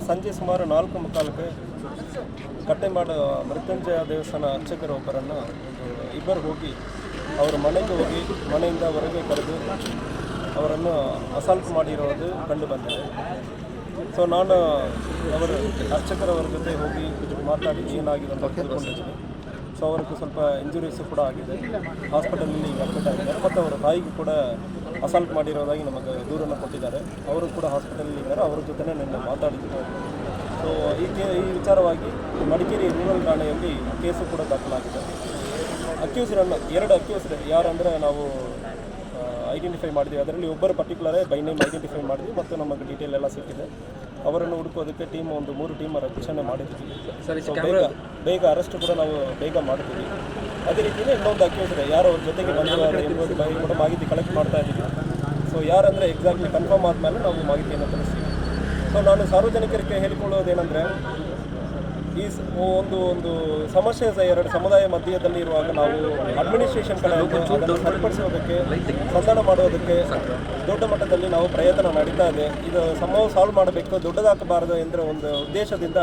ಸಂಜೆ ಸುಮಾರು 4:45ಕ್ಕೆ ಕಟ್ಟೆಮಾಡ ಮೃತ್ಯುಂಜಯ ದೇವಸ್ಥಾನ ಅರ್ಚಕರೊಬ್ಬರನ್ನು ಇಬ್ಬರು ಹೋಗಿ ಅವರ ಮನೆಗೆ ಹೋಗಿ ಮನೆಯಿಂದ ಹೊರಗೆ ಕರೆದು ಅವರನ್ನು ಅಸಾಲ್ಟ್ ಮಾಡಿರೋದು ಕಂಡು ಬಂದಿದೆ. ಸೊ ನಾನು ಅವರು ಅರ್ಚಕರವರ ಜೊತೆ ಹೋಗಿ ಮಾತಾಡಿ ಏನಾಗಿದೆ ಅಂತ ತಿಳ್ಕೊಂಡಿದ್ದೀನಿ. ಸೊ ಅವ್ರಿಗೆ ಸ್ವಲ್ಪ ಇಂಜುರೀಸು ಕೂಡ ಆಗಿದೆ, ಹಾಸ್ಪಿಟಲಲ್ಲಿ ಅಡ್ಮಿಟ್ ಆಗಿದ್ದಾರೆ ಮತ್ತು ಅವರ ತಾಯಿಗೂ ಕೂಡ ಅಸಾಲ್ಟ್ ಮಾಡಿರೋದಾಗಿ ನಮಗೆ ದೂರನ್ನು ಕೊಟ್ಟಿದ್ದಾರೆ. ಅವರು ಕೂಡ ಹಾಸ್ಪಿಟಲಲ್ಲಿ ಇದ್ದಾರೆ, ಅವ್ರ ಜೊತೆ ನಿನ್ನೆ ಮಾತಾಡಿದ್ರು. ಸೊ ಈ ವಿಚಾರವಾಗಿ ಮಡಿಕೇರಿ ರೂರಲ್ ಠಾಣೆಯಲ್ಲಿ ಕೇಸು ಕೂಡ ದಾಖಲಾಗಿದೆ. ಅಕ್ಯೂಸ್ರನ್ನು 2 ಅಕ್ಯೂಸ್ಡ್ ಯಾರಂದರೆ ನಾವು ಐಡೆಂಟಿಫೈ ಮಾಡಿದ್ವಿ. ಅದರಲ್ಲಿ ಒಬ್ಬರು ಪರ್ಟಿಕ್ಯುಲರೇ ಬೈ ನೇಮ್ ಐಡೆಂಟಿಫೈ ಮಾಡಿದ್ವಿ ಮತ್ತು ನಮಗೆ ಡೀಟೇಲ್ ಎಲ್ಲ ಸಿಕ್ಕಿದೆ. ಅವರನ್ನು ಹುಡುಕೋದಕ್ಕೆ ಟೀಮ್ 3 ಟೀಮ್ ರಚನೆ ಮಾಡಿದ್ವಿ. ಬೇಗ ಅರೆಸ್ಟ್ ಕೂಡ ನಾವು ಬೇಗ ಮಾಡ್ತೀವಿ. ಅದೇ ರೀತಿಯೇ ಇನ್ನೊಂದು ಅಕ್ಯೂಸ್ಡ್ ಯಾರು ಅವ್ರ ಜೊತೆಗೆ ಬಂದಿದ್ದಾರೆ ಎಂಬುದು ಬಗ್ಗೆ ಕೂಡ ಮಾಹಿತಿ ಕಲೆಕ್ಟ್ ಮಾಡ್ತಾ ಇದ್ದೀವಿ. ಸೊ ಯಾರಂದರೆ ಎಕ್ಸಾಕ್ಟ್ಲಿ ಕನ್ಫರ್ಮ್ ಆದಮೇಲೆ ನಾವು ಮಾಹಿತಿಯನ್ನು ತಿಳಿಸ್ತೀವಿ. ಸೊ ನಾನು ಸಾರ್ವಜನಿಕರಿಗೆ ಹೇಳಿಕೊಳ್ಳೋದೇನೆಂದರೆ, ಈ ಒಂದು ಸಮಸ್ಯೆ 2 ಸಮುದಾಯ ಮಧ್ಯದಲ್ಲಿ ಇರುವಾಗ ನಾವು ಅಡ್ಮಿನಿಸ್ಟ್ರೇಷನ್ ಕಡೆ ಅದನ್ನು ಸರಿಪಡಿಸೋದಕ್ಕೆ, ಸಂಧಾನ ಮಾಡೋದಕ್ಕೆ ದೊಡ್ಡ ಮಟ್ಟದಲ್ಲಿ ನಾವು ಪ್ರಯತ್ನ ನಡೀತಾ ಇದೆ. ಇದು ಸಾಲ್ವ್ ಮಾಡಬೇಕು, ದೊಡ್ಡದಾಗಬಾರದು ಎಂದರೆ ಒಂದು ಉದ್ದೇಶದಿಂದ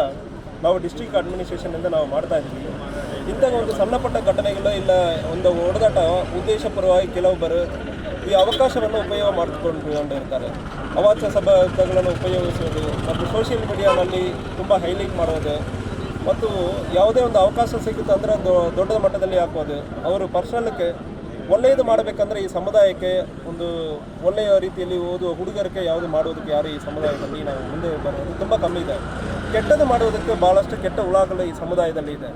ನಾವು ಡಿಸ್ಟ್ರಿಕ್ಟ್ ಅಡ್ಮಿನಿಸ್ಟ್ರೇಷನಿಂದ ನಾವು ಮಾಡ್ತಾ ಇದ್ದೀವಿ. ಇಂತಹ ಒಂದು ಸಣ್ಣಪಟ್ಟ ಘಟನೆಗಳು ಇಲ್ಲ ಒಂದು ಹೊಡೆದಾಟ ಉದ್ದೇಶಪೂರ್ವವಾಗಿ ಕೆಲವೊಬ್ಬರು ಈ ಅವಕಾಶವನ್ನು ಉಪಯೋಗ ಮಾಡಿಕೊಂಡಿರ್ತಾರೆ. ಅವಾಚ್ಯ ಶಬ್ದಗಳನ್ನು ಉಪಯೋಗಿಸುವುದು ಮತ್ತು ಸೋಷಿಯಲ್ ಮೀಡಿಯಾನಲ್ಲಿ ತುಂಬ ಹೈಲೈಟ್ ಮಾಡೋದು ಮತ್ತು ಯಾವುದೇ ಒಂದು ಅವಕಾಶ ಸಿಗುತ್ತೆ ಅಂದರೆ ದೊಡ್ಡ ಮಟ್ಟದಲ್ಲಿ ಹಾಕೋದು. ಅವರು ಪರ್ಸನಲ್ಗೆ ಒಳ್ಳೆಯದು ಮಾಡಬೇಕಂದ್ರೆ ಈ ಸಮುದಾಯಕ್ಕೆ ಒಂದು ಒಳ್ಳೆಯ ರೀತಿಯಲ್ಲಿ ಓದುವ ಹುಡುಗರಿಗೆ ಯಾವುದು ಮಾಡೋದಕ್ಕೆ ಯಾರು ಈ ಸಮುದಾಯದಲ್ಲಿ ನಾವು ಮುಂದೆ ಬರೋದು ತುಂಬ ಕಮ್ಮಿ ಇದೆ. ಕೆಟ್ಟದ್ದು ಮಾಡೋದಕ್ಕೆ ಭಾಳಷ್ಟು ಕೆಟ್ಟ ಹುಳಗಳು ಈ ಸಮುದಾಯದಲ್ಲಿ ಇದೆ.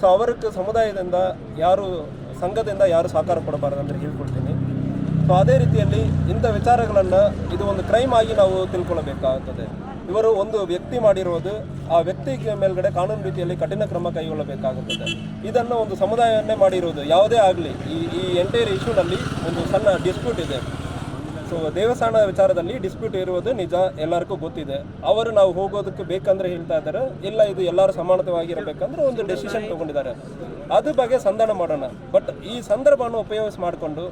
ಸೊ ಅವರಿಗೆ ಸಮುದಾಯದಿಂದ ಯಾರು ಸಂಘದಿಂದ ಯಾರು ಸಹಕಾರ ಕೊಡಬಾರದು ಅಂದರೆ ಹೇಳ್ಕೊಡ್ತೀನಿ. ಸೊ ಅದೇ ರೀತಿಯಲ್ಲಿ ಇಂಥ ವಿಚಾರಗಳನ್ನು ಇದು ಒಂದು ಕ್ರೈಮ್ ಆಗಿ ನಾವು ತಿಳ್ಕೊಳ್ಳಬೇಕಾಗುತ್ತದೆ. ಇವರು ಒಂದು ವ್ಯಕ್ತಿ ಮಾಡಿರೋದು, ಆ ವ್ಯಕ್ತಿಗೆ ಮೇಲ್ಗಡೆ ಕಾನೂನು ರೀತಿಯಲ್ಲಿ ಕಠಿಣ ಕ್ರಮ ಕೈಗೊಳ್ಳಬೇಕಾಗುತ್ತದೆ. ಇದನ್ನು ಒಂದು ಸಮುದಾಯವನ್ನೇ ಮಾಡಿರೋದು ಯಾವುದೇ ಆಗಲಿ ಈ ಎಂಟೈರ್ ಇಶ್ಯೂನಲ್ಲಿ ಒಂದು ಸಣ್ಣ ಡಿಸ್ಪ್ಯೂಟ್ ಇದೆ. ಸೊ ದೇವಸ್ಥಾನ ವಿಚಾರದಲ್ಲಿ ಡಿಸ್ಪ್ಯೂಟ್ ಇರುವುದು ನಿಜ, ಎಲ್ಲರಿಗೂ ಗೊತ್ತಿದೆ. ಅವರು ನಾವು ಹೋಗೋದಕ್ಕೆ ಬೇಕಂದ್ರೆ ಹೇಳ್ತಾ ಇದ್ದಾರೆ, ಇಲ್ಲ ಇದು ಎಲ್ಲರೂ ಸಮಾನತವಾಗಿರಬೇಕಂದ್ರೆ ಒಂದು ಡೆಸಿಷನ್ ತೊಗೊಂಡಿದ್ದಾರೆ. ಅದ್ರ ಬಗ್ಗೆ ಸಂಧಾನ ಮಾಡೋಣ. ಬಟ್ ಈ ಸಂದರ್ಭವನ್ನು ಉಪಯೋಗಿಸಿ ಮಾಡಿಕೊಂಡು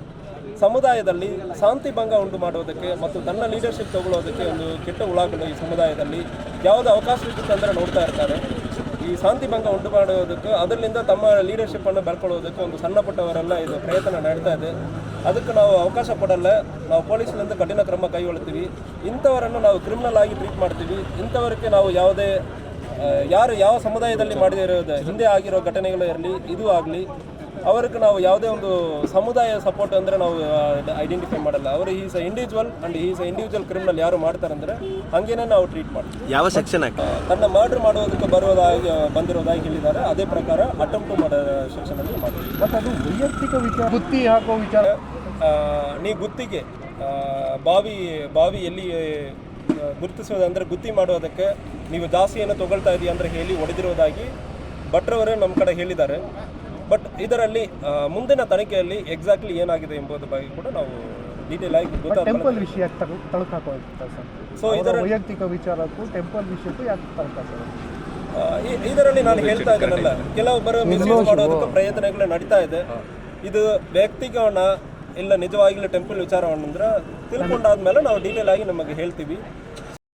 ಸಮುದಾಯದಲ್ಲಿ ಶಾಂತಿ ಭಂಗ ಉಂಟು ಮಾಡೋದಕ್ಕೆ ಮತ್ತು ತನ್ನ ಲೀಡರ್ಶಿಪ್ ತಗೊಳ್ಳೋದಕ್ಕೆ ಒಂದು ಕೆಟ್ಟ ಹುಳಗಳು ಈ ಸಮುದಾಯದಲ್ಲಿ ಯಾವುದೇ ಅವಕಾಶ ಸಿಗುತ್ತಂದರೆ ನೋಡ್ತಾ ಇರ್ತಾರೆ. ಈ ಶಾಂತಿ ಭಂಗ ಉಂಟು ಮಾಡೋದಕ್ಕೆ, ಅದರಿಂದ ತಮ್ಮ ಲೀಡರ್ಶಿಪ್ಪನ್ನು ಬೆಳ್ಕೊಳ್ಳೋದಕ್ಕೆ ಒಂದು ಸಣ್ಣ ಪುಟ್ಟವರೆಲ್ಲ ಇದು ಪ್ರಯತ್ನ ನಡೀತಾ ಇದೆ. ಅದಕ್ಕೆ ನಾವು ಅವಕಾಶ ಕೊಡಲ್ಲ. ನಾವು ಪೊಲೀಸ್ನಿಂದ ಕಠಿಣ ಕ್ರಮ ಕೈಗೊಳ್ತೀವಿ. ಇಂಥವರನ್ನು ನಾವು ಕ್ರಿಮಿನಲ್ ಆಗಿ ಟ್ರೀಟ್ ಮಾಡ್ತೀವಿ. ಇಂಥವರಿಗೆ ನಾವು ಯಾವುದೇ ಯಾವ ಸಮುದಾಯದಲ್ಲಿ ಮಾಡಿರೋದು ಹಿಂದೆ ಆಗಿರೋ ಘಟನೆಗಳು ಇರಲಿ, ಇದು ಆಗಲಿ, ಅವ್ರಿಗೆ ನಾವು ಯಾವುದೇ ಒಂದು ಸಮುದಾಯ ಸಪೋರ್ಟ್ ಅಂದರೆ ನಾವು ಐಡೆಂಟಿಫೈ ಮಾಡಲ್ಲ. ಅವರು is individual and is individual criminal ಯಾರು ಮಾಡ್ತಾರಂದರೆ ಹಾಗೇನೆ ನಾವು ಟ್ರೀಟ್ ಮಾಡ್ತೀವಿ. ಯಾವ ಸೆಕ್ಷನ್ ತನ್ನ ಮರ್ಡರ್ ಮಾಡೋದಕ್ಕೆ ಬಂದಿರೋದಾಗಿ ಹೇಳಿದ್ದಾರೆ. ಅದೇ ಪ್ರಕಾರ ಅಟೆಂಪ್ಟ್ ಮಾಡೋ ಸೆಕ್ಷನಲ್ಲಿ ಮಾಡ್ತೀವಿ. ಮತ್ತು ಅದು ವೈಯಕ್ತಿಕ ವಿಚಾರ, ಗುತ್ತಿ ಹಾಕೋ ವಿಚಾರ. ನೀವು ಗುತ್ತಿಗೆ ಬಾವಿ ಎಲ್ಲಿ ಗುರುತಿಸೋದಂದರೆ ಗುತ್ತಿ ಮಾಡೋದಕ್ಕೆ ನೀವು ಜಾಸ್ತಿಯನ್ನು ತೊಗೊಳ್ತಾ ಇದೀಯ ಅಂದರೆ ಹೇಳಿ ಹೊಡೆದಿರೋದಾಗಿ ಭಟ್ರವರೇ ನಮ್ಮ ಕಡೆ ಹೇಳಿದ್ದಾರೆ. ಬಟ್ ಇದರಲ್ಲಿ ಮುಂದಿನ ತನಿಖೆಯಲ್ಲಿ ಎಕ್ಸಾಕ್ಟ್ಲಿ ಏನಾಗಿದೆ ಎಂಬುದರ ಬಗ್ಗೆ ಕೂಡ ನಾವು ಡೀಟೇಲ್ ಆಗಿ ಟೆಂಪಲ್ ವಿಷಯ ತಳಕು ಸೊ ಇದರ ವೈಯಕ್ತಿಕ ವಿಚಾರಕ್ಕೂ ಟೆಂಪಲ್ ವಿಷಯಕ್ಕೂ ಯಾಕೆ ತಳಕು ಇದರಲ್ಲಿ ನಾನು ಹೇಳ್ತಾ ಇದ್ದೇನಲ್ಲ, ಕೆಲವೊಬ್ಬರು ಮಿಸ್ಯೂಸ್ ಮಾಡೋದಕ್ಕೆ ಪ್ರಯತ್ನಗಳು ನಡೀತಾ ಇದೆ. ಇದು ವ್ಯಕ್ತಿಗವನ್ನ ಇಲ್ಲ ನಿಜವಾಗಿಯೂ ಟೆಂಪಲ್ ವಿಚಾರವನ್ನಂದ್ರೆ ತಿಳ್ಕೊಂಡಾದ್ಮೇಲೆ ನಾವು ಡೀಟೇಲ್ ಆಗಿ ನಮಗೆ ಹೇಳ್ತೀವಿ.